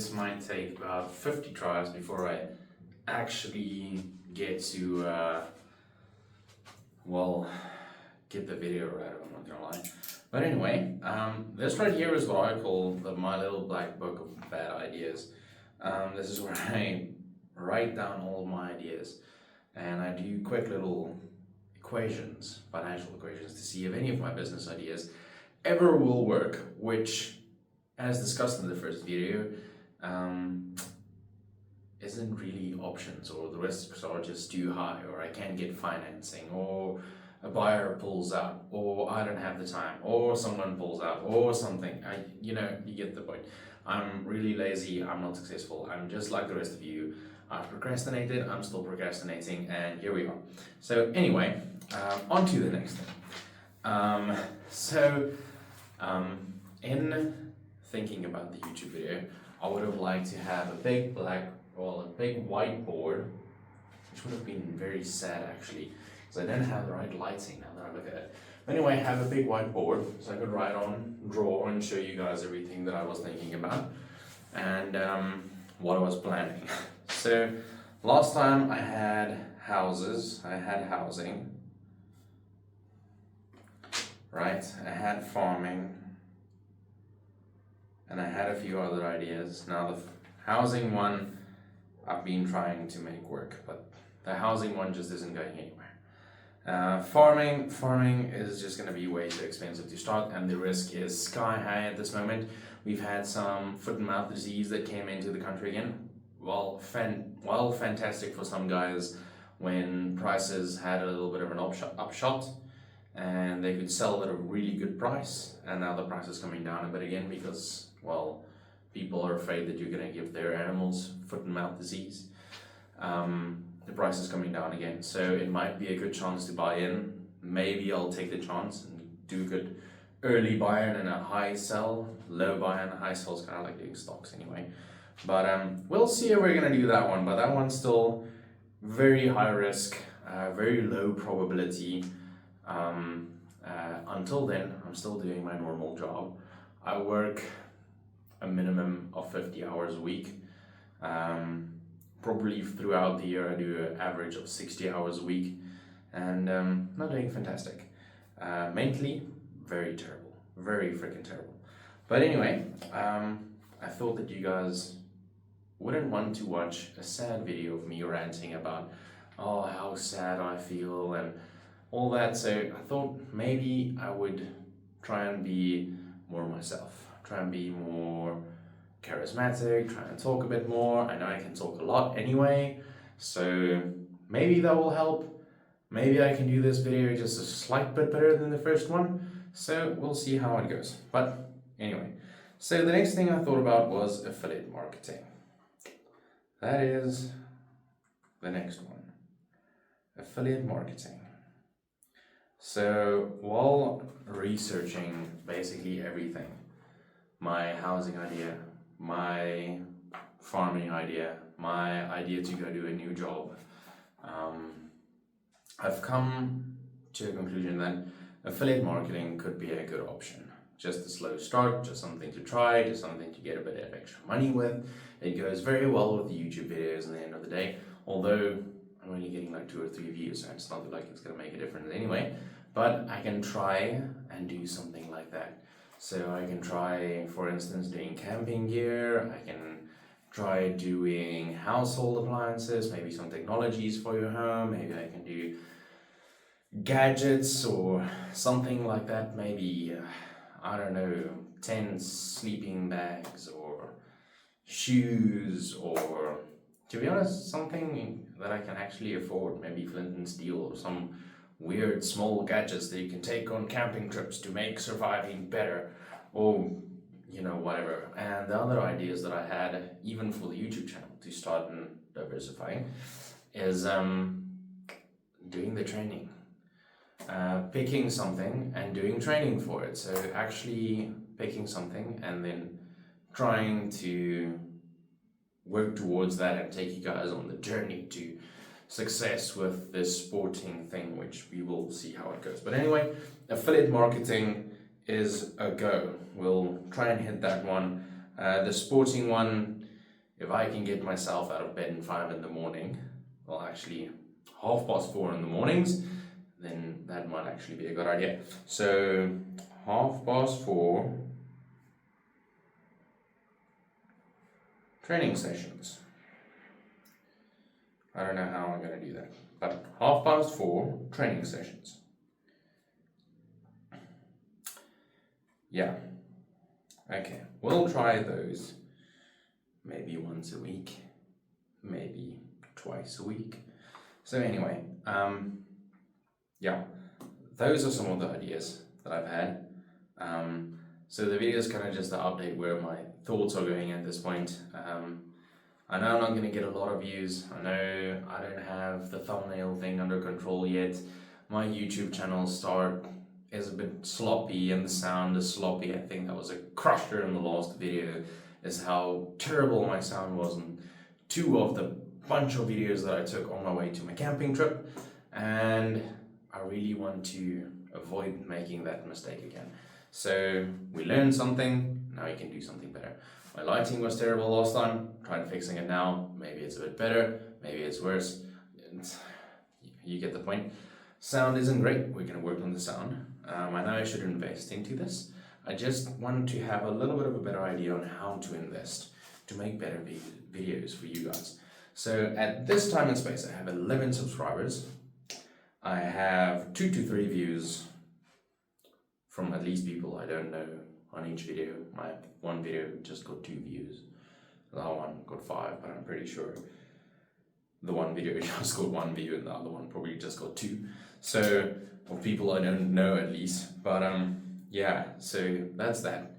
this might take about 50 tries before I actually get to, get the video right, I'm not gonna lie. But anyway, this right here is what I call my little black book of bad ideas. This is where I write down all of my ideas, and I do quick little equations, financial equations, to see if any of my business ideas ever will work, which, as discussed in the first video, isn't really options, or the risks are just too high, or I can't get financing, or a buyer pulls out, or I don't have the time, or someone pulls out, or something. You get the point. I'm really lazy, I'm not successful, I'm just like the rest of you. I've procrastinated, I'm still procrastinating, and here we are. So anyway, on to the next thing. In thinking about the YouTube video, I would have liked to have a big whiteboard, which would have been very sad actually, because I don't have the right lighting now that I look at it. But anyway, have a big whiteboard so I could write on, draw, and show you guys everything that I was thinking about and what I was planning. So last time I had housing, right? I had farming, and I had a few other ideas. Now the housing one I've been trying to make work, but the housing one just isn't going anywhere. Farming is just going to be way too expensive to start, and the risk is sky high at this moment. We've had some foot and mouth disease that came into the country again. Fantastic for some guys when prices had a little bit of an upshot and they could sell at a really good price, and now the price is coming down a bit again because, people are afraid that you're going to give their animals foot and mouth disease. The price is coming down again, so it might be a good chance to buy in. Maybe I'll take the chance and do a good early buy in and a high sell. Low buy in, a high sell is kind of like doing stocks anyway. But we'll see how we're going to do that one. But that one's still very high risk, very low probability. Until then, I'm still doing my normal job. I work a minimum of 50 hours a week. Probably throughout the year I do an average of 60 hours a week, and not doing fantastic. Mentally, very terrible, very freaking terrible. But anyway, I thought that you guys wouldn't want to watch a sad video of me ranting about how sad I feel and all that, so I thought maybe I would try and be more myself, try and be more charismatic, try and talk a bit more. I know I can talk a lot anyway, so maybe that will help. Maybe I can do this video just a slight bit better than the first one, so we'll see how it goes. But anyway, so the next thing I thought about was affiliate marketing. That is the next one, affiliate marketing. So while researching basically everything, my housing idea, my farming idea, my idea to go do a new job, I've come to a conclusion that affiliate marketing could be a good option. Just a slow start, just something to try, just something to get a bit of extra money with. It goes very well with the YouTube videos at the end of the day, although I'm only getting like 2 or 3 views, so it's not like it's going to make a difference anyway. But I can try and do something like that. So I can try, for instance, doing camping gear. I can try doing household appliances, maybe some technologies for your home. Maybe I can do gadgets or something like that. Maybe, I don't know, tents, sleeping bags, or shoes, or, to be honest, something that I can actually afford. Maybe flint and steel, or some weird small gadgets that you can take on camping trips to make surviving better, or whatever. And the other ideas that I had, even for the YouTube channel, to start and diversifying, is doing the training, picking something and doing training for it. So actually picking something and then trying to work towards that and take you guys on the journey to success with this sporting thing, which we will see how it goes. But anyway, affiliate marketing is a go. We'll try and hit that one. The sporting one, if I can get myself out of bed in 5 in the morning, well, actually 4:30 in the mornings, then that might actually be a good idea. So 4:30 training sessions. I don't know how I'm going to do that, but 4:30 training sessions. Yeah, okay, we'll try those maybe once a week, maybe twice a week. So anyway, yeah, those are some of the ideas that I've had. So the video is kind of just to update where my thoughts are going at this point. I know I'm not going to get a lot of views. I know I don't have the thumbnail thing under control yet. My YouTube channel start is a bit sloppy and the sound is sloppy. I think that was a crusher in the last video, is how terrible my sound was in 2 of the bunch of videos that I took on my way to my camping trip, and I really want to avoid making that mistake again. So we learned something, now you can do something better. My lighting was terrible last time, trying fixing it now. Maybe it's a bit better, maybe it's worse. You get the point. Sound isn't great, we're going to work on the sound. I know I should invest into this. I just want to have a little bit of a better idea on how to invest to make better videos for you guys. So at this time and space, I have 11 subscribers. I have 2 to 3 views from at least people I don't know on each video. My one video just got 2 views. The other one got 5, but I'm pretty sure the one video just got 1 view and the other one probably just got 2. So, of people I don't know at least. But yeah, so that's that.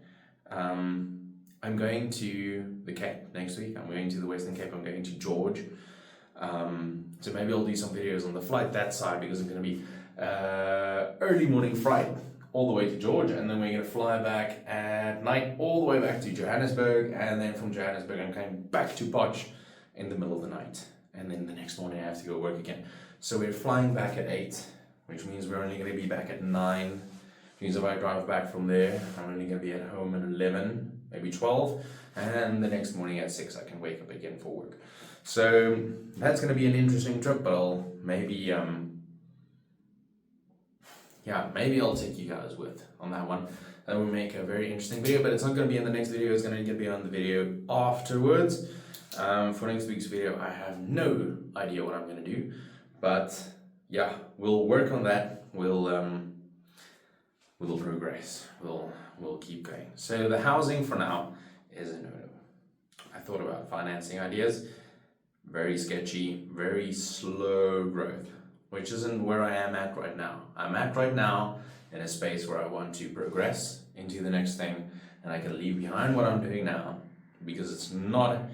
I'm going to the Cape next week. I'm going to the Western Cape. I'm going to George. So maybe I'll do some videos on the flight that side, because I'm going to be early morning flight all the way to George, and then we're going to fly back at night all the way back to Johannesburg, and then from Johannesburg I'm coming back to Potch in the middle of the night, and then the next morning I have to go work again. So we're flying back at 8, which means we're only going to be back at 9. Which means if I drive back from there, I'm only going to be at home at 11, maybe 12, and the next morning at 6 I can wake up again for work. So that's going to be an interesting trip, but I'll maybe maybe I'll take you guys with on that one. That will make a very interesting video, but it's not going to be in the next video, it's going to be on the video afterwards. For next week's video, I have no idea what I'm going to do, but yeah, we'll work on that. We'll progress. We'll keep going. So the housing for now is a no-no. I thought about financing ideas. Very sketchy, very slow growth, which isn't where I am at right now. I'm at right now in a space where I want to progress into the next thing, and I can leave behind what I'm doing now because it's not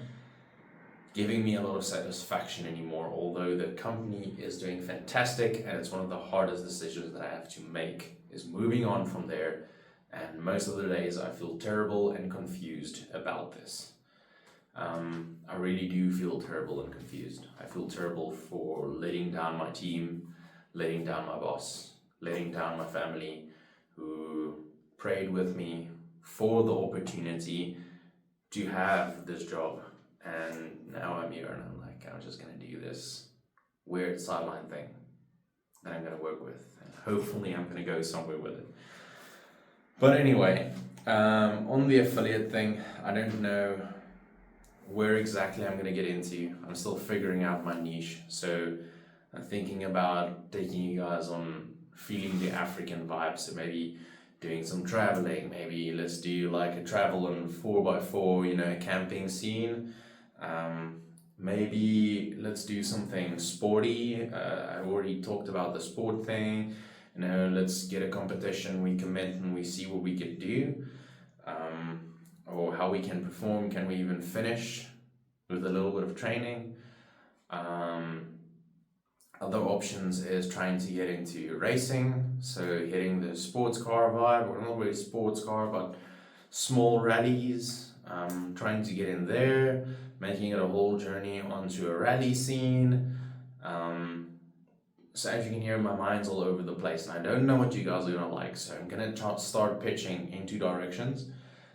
giving me a lot of satisfaction anymore, although the company is doing fantastic, and it's one of the hardest decisions that I have to make is moving on from there, and most of the days I feel terrible and confused about this. I really do feel terrible and confused. I feel terrible for letting down my team, letting down my boss, letting down my family who prayed with me for the opportunity to have this job. And now I'm here and I'm like, I'm just going to do this weird sideline thing that I'm going to work with. And hopefully I'm going to go somewhere with it. But anyway, on the affiliate thing, I don't know where exactly I'm going to get into. I'm still figuring out my niche. So I'm thinking about taking you guys on feeling the African vibe. So maybe doing some traveling. Maybe let's do like a travel on 4x4, camping scene. Maybe let's do something sporty. I already talked about the sport thing. Let's get a competition, we commit and we see what we could do. Or how we can perform, can we even finish with a little bit of training. Other options is trying to get into racing, so hitting the sports car vibe, or not really sports car, but small rallies, trying to get in there, making it a whole journey onto a rally scene. So as you can hear, my mind's all over the place, and I don't know what you guys are gonna like, so I'm gonna start pitching in 2 directions.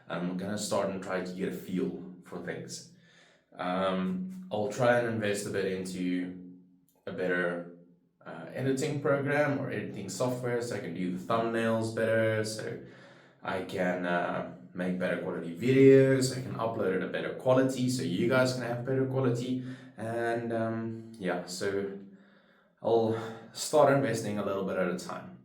I'm gonna start and try to get a feel for things. I'll try and invest a bit into a better editing program or editing software so I can do the thumbnails better, so I can make better quality videos, I can upload it at better quality so you guys can have better quality, and yeah, so I'll start investing a little bit at a time.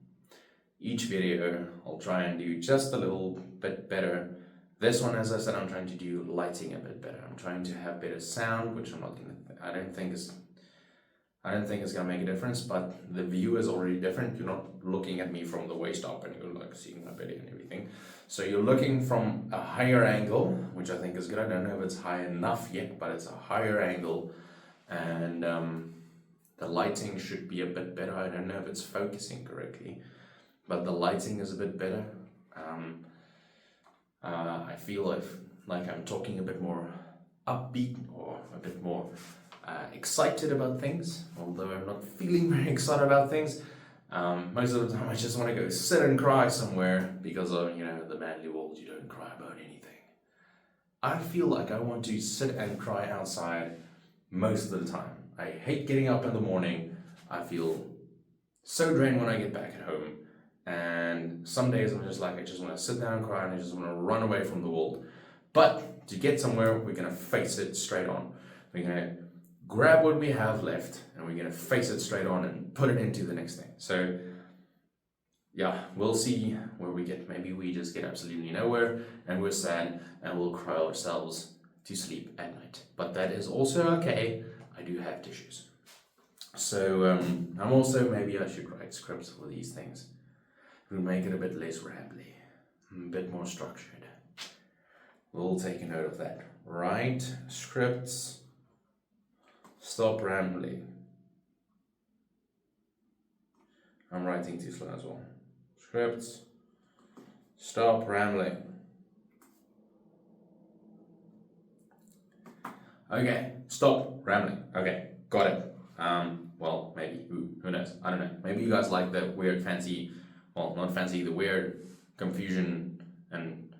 Each video I'll try and do just a little bit better. This one, as I said, I'm trying to do lighting a bit better. I'm trying to have better sound, which I don't think it's gonna make a difference, but the view is already different. You're not looking at me from the waist up and you're like seeing my belly and everything. So you're looking from a higher angle, which I think is good. I don't know if it's high enough yet, but it's a higher angle, and the lighting should be a bit better. I don't know if it's focusing correctly, but the lighting is a bit better. I feel like I'm talking a bit more upbeat or a bit more excited about things, although I'm not feeling very excited about things. Most of the time I just want to go sit and cry somewhere because of, the manly world, you don't cry about anything. I feel like I want to sit and cry outside most of the time. I hate getting up in the morning. I feel so drained when I get back at home. And some days I'm just like, I just want to sit down and cry and I just want to run away from the world. But to get somewhere, we're going to face it straight on. We're going to grab what we have left and we're going to face it straight on and put it into the next thing. So yeah, we'll see where we get. Maybe we just get absolutely nowhere and we're sad and we'll cry ourselves to sleep at night. But that is also okay. I do have tissues. So I'm also, maybe I should write scripts for these things. We'll make it a bit less rambly, a bit more structured. We'll take a note of that. Write scripts, stop rambling. I'm writing too slow as well. Scripts, stop rambling. Okay, stop rambling. Okay, got it. Well, maybe, who knows? I don't know. Maybe you guys like the weird fancy, well, not fancy, the weird confusion and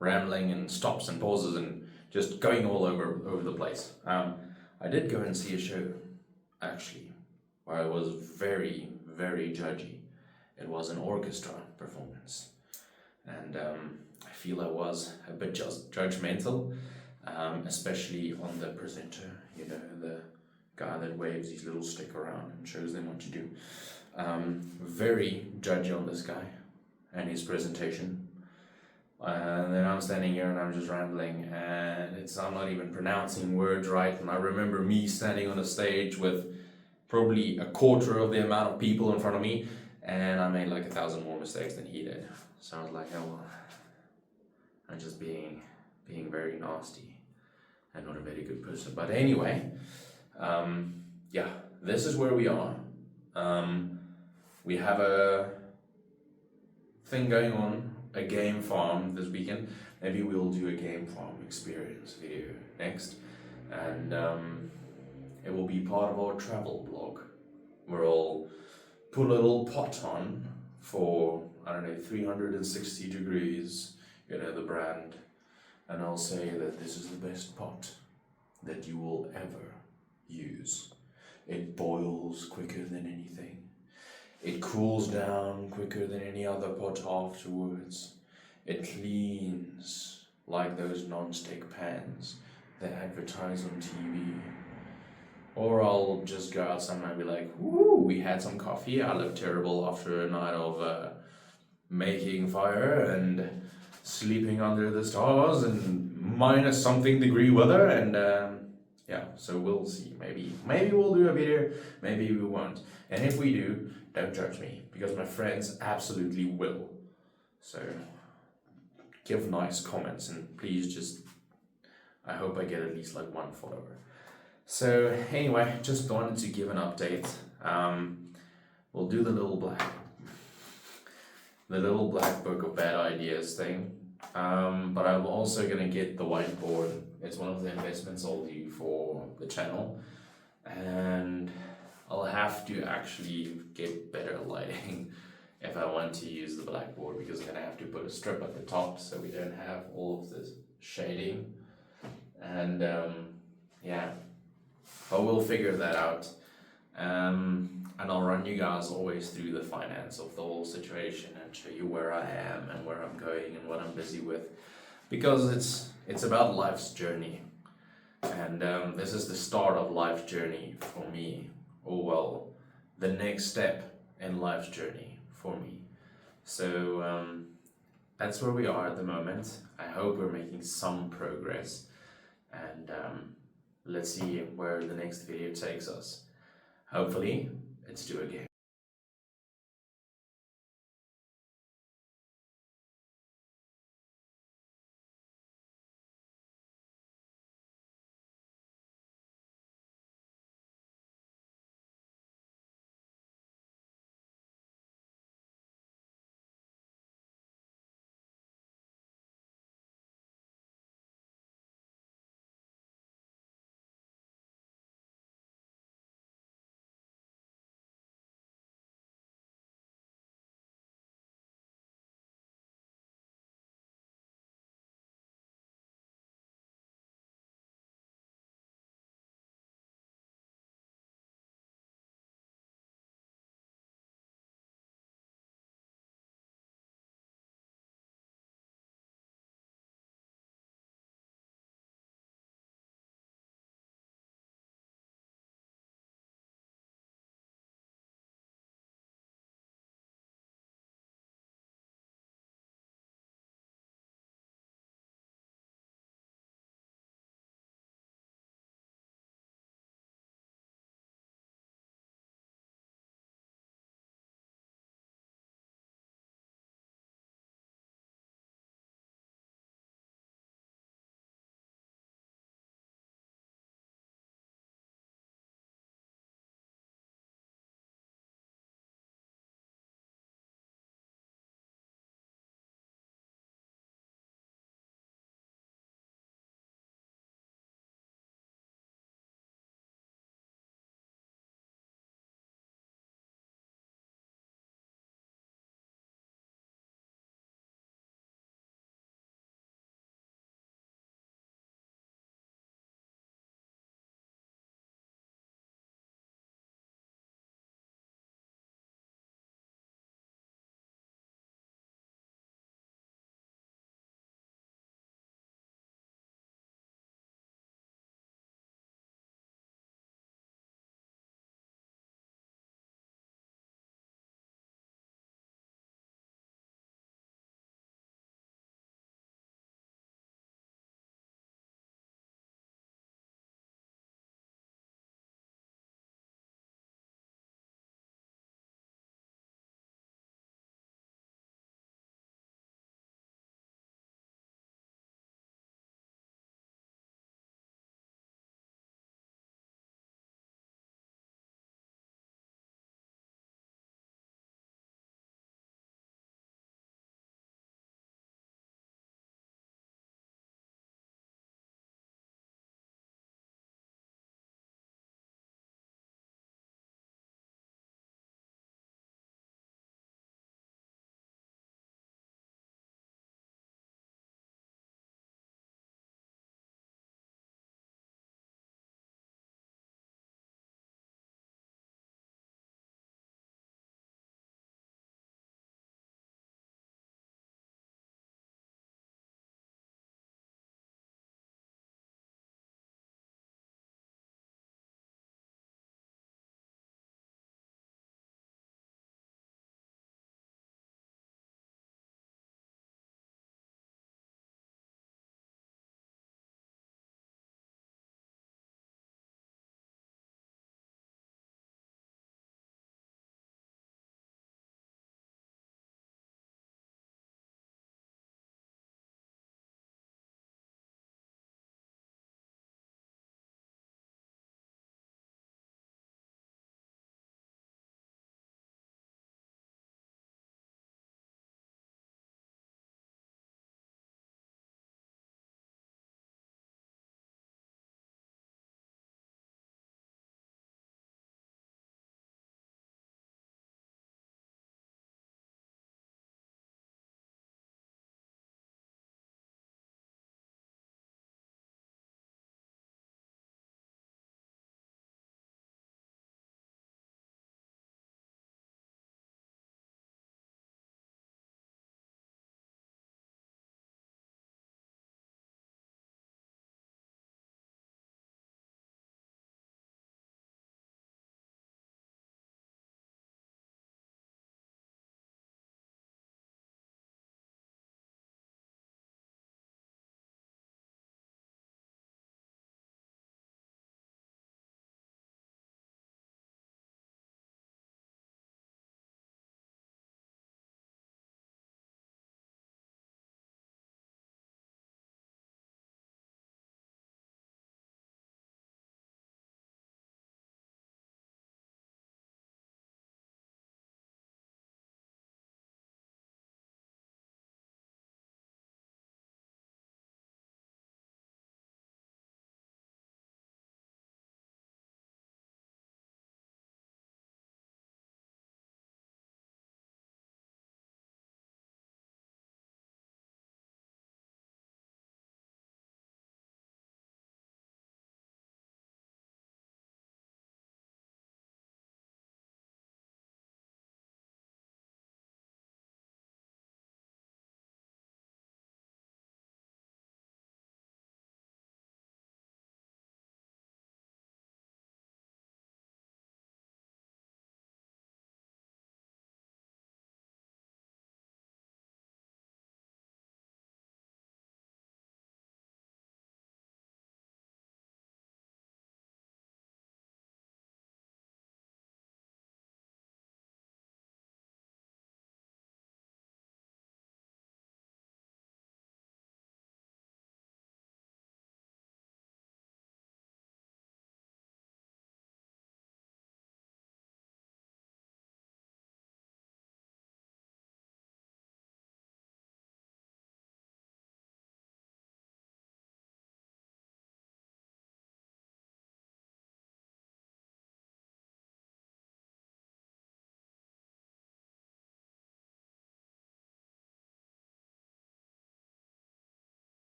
rambling and stops and pauses and just going all over the place. I did go and see a show, actually, where I was very, very judgy. It was an orchestra performance, and I feel I was a bit just judgmental, especially on the presenter, the guy that waves his little stick around and shows them what to do. Very judgy on this guy and his presentation. And then I'm standing here and I'm just rambling, and I'm not even pronouncing words right. And I remember me standing on a stage with probably a quarter of the amount of people in front of me, and I made like 1,000 more mistakes than he did. So I was like, oh well, I'm just being very nasty and not a very good person. But anyway, yeah, this is where we are. We have a thing going on, a game farm this weekend. Maybe we'll do a game farm experience video next, and it will be part of our travel blog, where I'll put a little pot on for, 360 degrees, the brand, and I'll say that this is the best pot that you will ever use. It boils quicker than anything. It cools down quicker than any other pot afterwards. It cleans like those non-stick pans they advertise on TV. Or I'll just go outside and I'll be like, woo, we had some coffee. I look terrible after a night of making fire and sleeping under the stars and minus something degree weather, and yeah, so we'll see. Maybe we'll do a video, maybe we won't. And if we do, don't judge me, because my friends absolutely will. So give nice comments, and please I hope I get at least like 1 follower. So anyway, just wanted to give an update. We'll do the little black book of bad ideas thing. But I'm also gonna get the whiteboard. It's one of the investments I'll do for the channel, and I'll have to actually get better lighting if I want to use the blackboard, because I'm gonna have to put a strip at the top so we don't have all of this shading. And yeah, but we'll figure that out. And I'll run you guys always through the finance of the whole situation and show you where I am and where I'm going and what I'm busy with, because it's about life's journey, and this is the start of life's journey for me, or well, the next step in life's journey for me. So that's where we are at the moment. I hope we're making some progress, and let's see where the next video takes us. Hopefully, it's do again.